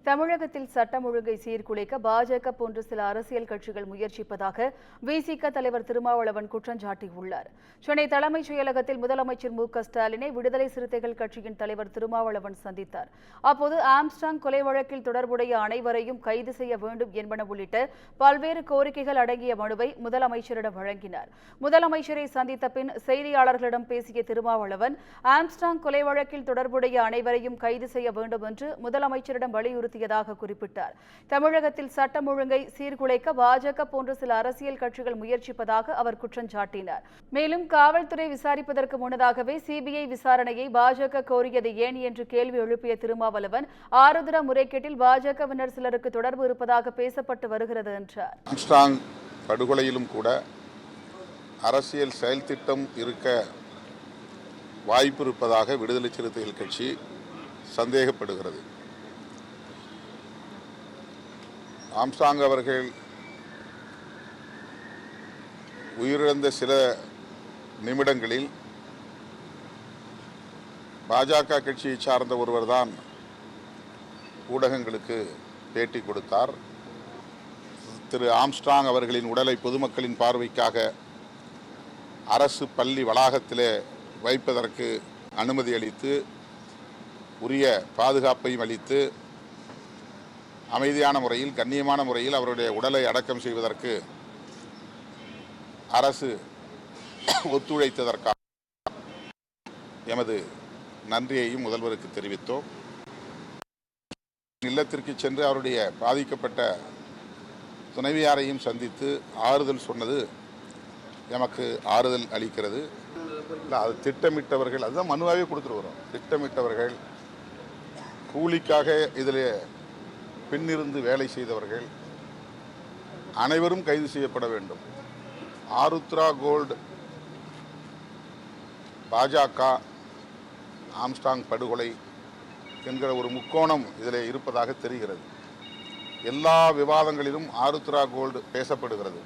தமிழகத்தில் சட்டம் ஒழுங்கை சீர்குலைக்க பாஜக போன்ற சில அரசியல் கட்சிகள் முயற்சிப்பதாக விசிக தலைவர் திருமாவளவன் குற்றம் சாட்டியுள்ளார். சென்னை தலைமைச் செயலகத்தில் முதலமைச்சர் மு.க.ஸ்டாலினை விடுதலை சிறுத்தைகள் கட்சியின் தலைவர் திருமாவளவன் சந்தித்தார். அப்போது ஆம்ஸ்ட்ராங் கொலை வழக்கில் தொடர்புடைய அனைவரையும் கைது செய்ய வேண்டும் என்பன உள்ளிட்ட பல்வேறு கோரிக்கைகள் அடங்கிய மனுவை முதலமைச்சரிடம் வழங்கினார். முதலமைச்சரை சந்தித்த பின் செய்தியாளர்களிடம் பேசிய திருமாவளவன், ஆம்ஸ்ட்ராங் கொலை வழக்கில் தொடர்புடைய அனைவரையும் கைது செய்ய வேண்டும் என்று முதலமைச்சரிடம் வலியுறுத்தியதாக குறிப்பிட்டார். தமிழகத்தில் சட்டம் ஒழுங்கை சீர்குலைக்க பாஜக போன்ற சில அரசியல் கட்சிகள் முயற்சிப்பதாக அவர் குற்றம் சாட்டினார். மேலும் காவல்துறை விசாரிப்பதற்கு முன்னதாகவே சிபிஐ விசாரணையை பாஜக கோரியது ஏன் என்று கேள்வி எழுப்பிய திருமாவளவன், ஆருத்ரா முறைகேட்டில் பாஜகவினர் சிலருக்கு தொடர்பு இருப்பதாக பேசப்பட்டு வருகிறது என்றார். ஆம்ஸ்ட்ராங் படுகொலையிலும் கூட அரசியல் செயல் திட்டம் இருக்க வாய்ப்பு இருப்பதாக விடுதலை சிறுத்தைகள் கட்சி சந்தேகப்படுகிறது. ஆம்ஸ்ட்ராங் அவர்கள் உயிரிழந்த சில நிமிடங்களில் பாஜக கட்சியை சார்ந்த ஒருவர்தான் ஊடகங்களுக்கு பேட்டி கொடுத்தார். திரு ஆம்ஸ்ட்ராங் அவர்களின் உடலை பொதுமக்களின் பார்வைக்காக அரசு பள்ளி வளாகத்திலே வைப்பதற்கு அனுமதி அளித்து உரிய பாதுகாப்பையும் அளித்து அமைதியான முறையில் கண்ணியமான முறையில் அவருடைய உடலை அடக்கம் செய்வதற்கு அரசு ஒத்துழைத்ததற்காக எமது நன்றியையும் முதல்வருக்கு தெரிவித்தோம். இல்லத்திற்கு சென்று அவருடைய பாதிக்கப்பட்ட துணைவியாரையும் சந்தித்து ஆறுதல் சொன்னது எமக்கு ஆறுதல் அளிக்கிறது. அது திட்டமிட்டவர்கள், அதுதான் மனுவாகவே கொடுத்துட்டு வரோம். திட்டமிட்டவர்கள், கூலிக்காக இதில் பின்னிருந்து வேலை செய்தவர்கள் அனைவரும் கைது செய்யப்பட வேண்டும். ஆருத்ரா கோல்டு, பாஜக, ஆம்ஸ்ட்ராங் படுகொலை என்கிற ஒரு முக்கோணம் இதில் இருப்பதாக தெரிகிறது. எல்லா விவாதங்களிலும் ஆருத்ரா கோல்டு பேசப்படுகிறது.